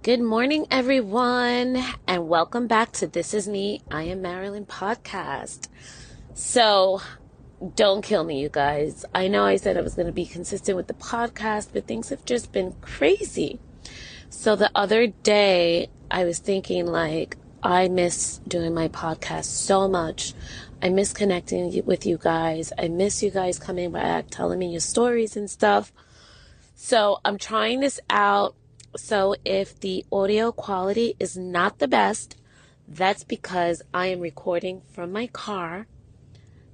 Good morning, everyone, and welcome back to This Is Me, I Am Marilyn podcast. So, don't kill me, you guys. I know I said I was going to be consistent with the podcast, but things have just been crazy. So the other day, I was thinking I miss doing my podcast so much. I miss connecting with you guys. I miss you guys coming back, telling me your stories and stuff. So I'm trying this out. So if the audio quality is not the best, that's because I am recording from my car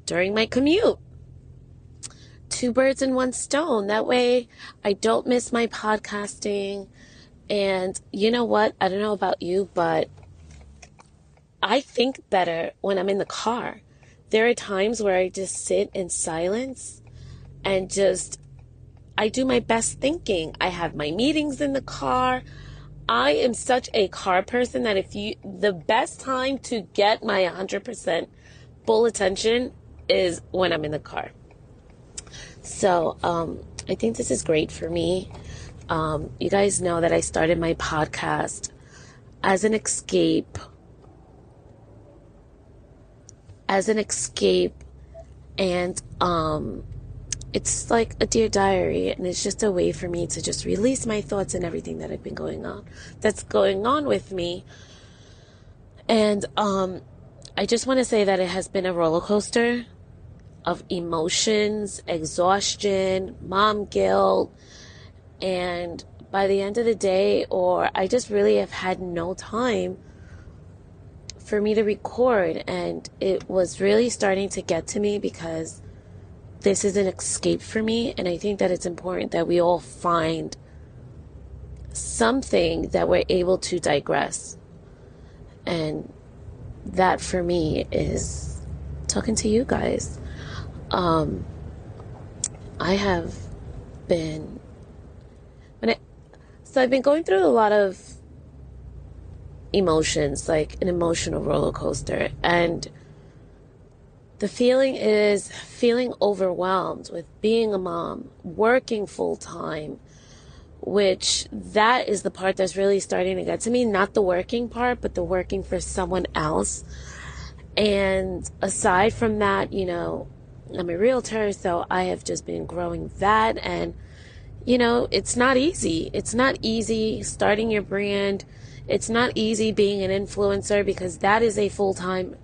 during my commute. Two birds in one stone. That way I don't miss my podcasting. And you know what? I don't know about you, but I think better when I'm in the car. There are times where I just sit in silence and I do my best thinking. I have my meetings in the car. I am such a car person that the best time to get my 100% full attention is when I'm in the car. So, I think this is great for me. You guys know that I started my podcast as an escape, and, it's like a Dear Diary, and it's just a way for me to just release my thoughts and everything that's going on with me. And I just want to say that it has been a roller coaster of emotions, exhaustion, mom guilt, and by the end of the day, I just really have had no time for me to record, and it was really starting to get to me because this is an escape for me, and I think that it's important that we all find something that we're able to digress. And that for me is talking to you guys. I have been, so I've been going through a lot of emotions, like an emotional roller coaster, and the feeling is feeling overwhelmed with being a mom, working full time, which that is the part that's really starting to get to me. Not the working part, but the working for someone else. And aside from that, I'm a realtor, so I have just been growing that. And, it's not easy. It's not easy starting your brand. It's not easy being an influencer because that is a full-time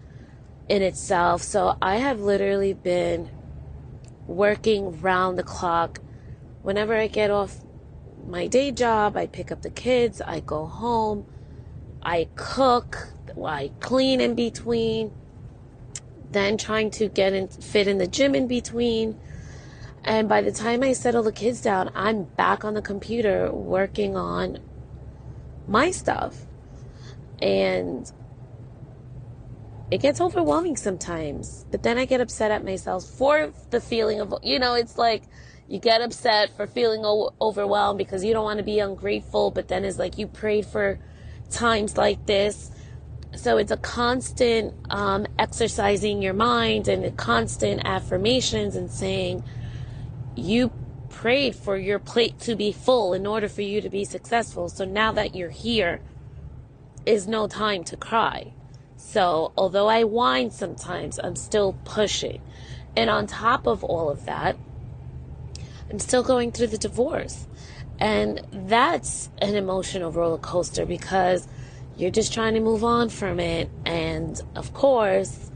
in itself. So I have literally been working round the clock. Whenever I get off my day job, I pick up the kids, I go home, I cook, I clean in between, then trying to fit in the gym in between. And by the time I settle the kids down, I'm back on the computer working on my stuff. And it gets overwhelming sometimes, but then I get upset at myself for the feeling of, it's like you get upset for feeling overwhelmed because you don't want to be ungrateful, but then it's like you prayed for times like this. So it's a constant exercising your mind and a constant affirmations and saying you prayed for your plate to be full in order for you to be successful. So now that you're here is no time to cry. So although I whine sometimes, I'm still pushing. And on top of all of that, I'm still going through the divorce. And that's an emotional roller coaster because you're just trying to move on from it. And of course,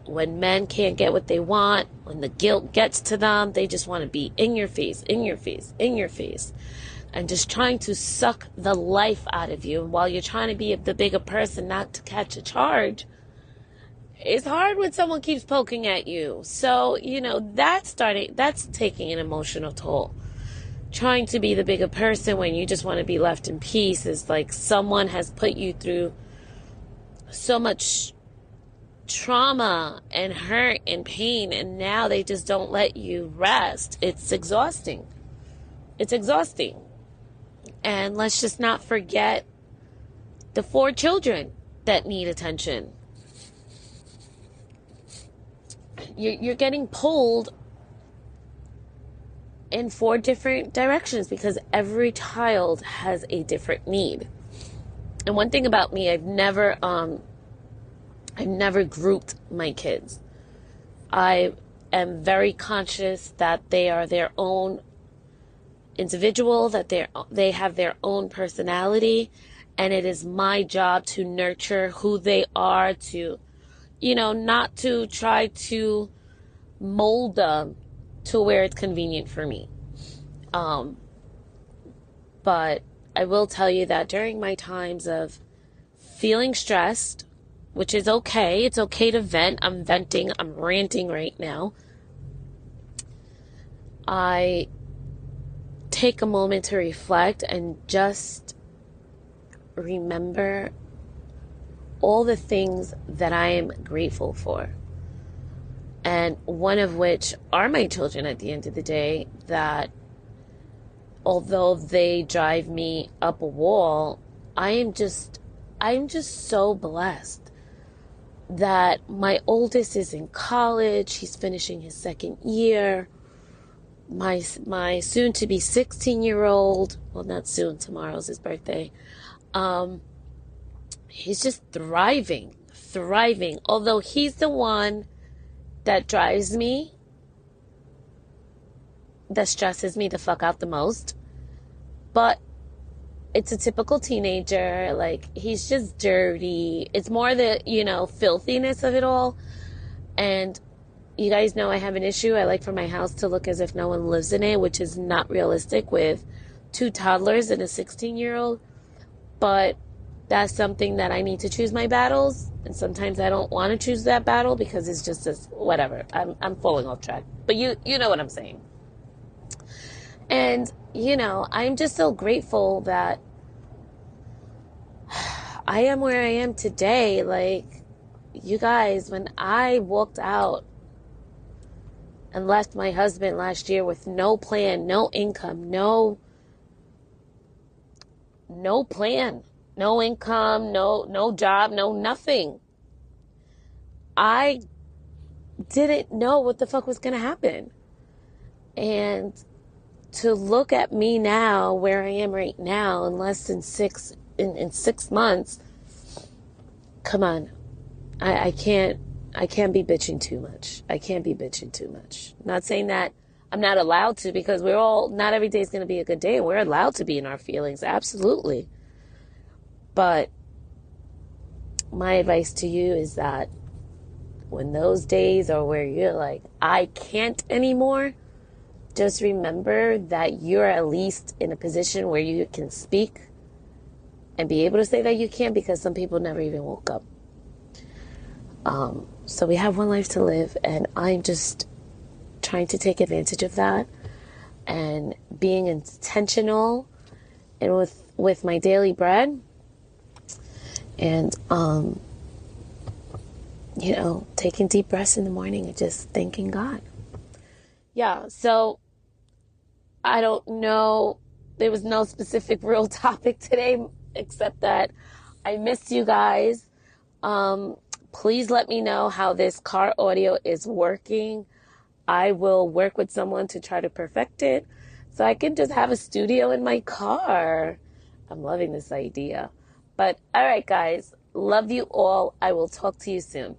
when men can't get what they want, when the guilt gets to them, they just want to be in your face, in your face, in your face. And just trying to suck the life out of you. And while you're trying to be the bigger person, not to catch a charge, it's hard when someone keeps poking at you. So, that's taking an emotional toll. Trying to be the bigger person when you just want to be left in peace is like someone has put you through so much trauma and hurt and pain, and now they just don't let you rest. It's exhausting. And let's just not forget the 4 children that need attention. You're getting pulled in 4 different directions because every child has a different need. And one thing about me, I've never grouped my kids. I am very conscious that they are their own individual, that they have their own personality, and it is my job to nurture who they are, to, not to try to mold them to where it's convenient for me. But I will tell you that during my times of feeling stressed, which is okay, it's okay to vent. I'm venting, I'm ranting right now. I take a moment to reflect and just remember all the things that I am grateful for. And one of which are my children at the end of the day, that although they drive me up a wall, I'm just so blessed that my oldest is in college. He's finishing his second year. My soon to be 16-year-old, well, not soon, tomorrow's his birthday. He's just thriving. Although he's the one that drives me, that stresses me the fuck out the most. But it's a typical teenager. Like, he's just dirty. It's more the, filthiness of it all. And you guys know I have an issue. I like for my house to look as if no one lives in it, which is not realistic with 2 toddlers and a 16-year-old. But that's something that I need to choose my battles. And sometimes I don't want to choose that battle because it's just this, whatever. I'm falling off track. But you know what I'm saying. And, I'm just so grateful that I am where I am today. Like, you guys, when I walked out and left my husband last year with no plan, no income, no plan, no income, no job, no nothing, I didn't know what the fuck was going to happen. And to look at me now, where I am right now, in less than 6 months, come on, I can't be bitching too much. Not saying that I'm not allowed to, because not every day is going to be a good day, and we're allowed to be in our feelings, absolutely. But my advice to you is that when those days are where you're like, I can't anymore, just remember that you're at least in a position where you can speak and be able to say that you can, because some people never even woke up. So we have one life to live, and I'm just trying to take advantage of that and being intentional and with my daily bread, and taking deep breaths in the morning and just thanking God. Yeah, so I don't know. There was no specific real topic today, except that I miss you guys. Please let me know how this car audio is working. I will work with someone to try to perfect it so I can just have a studio in my car. I'm loving this idea. But all right, guys, love you all. I will talk to you soon.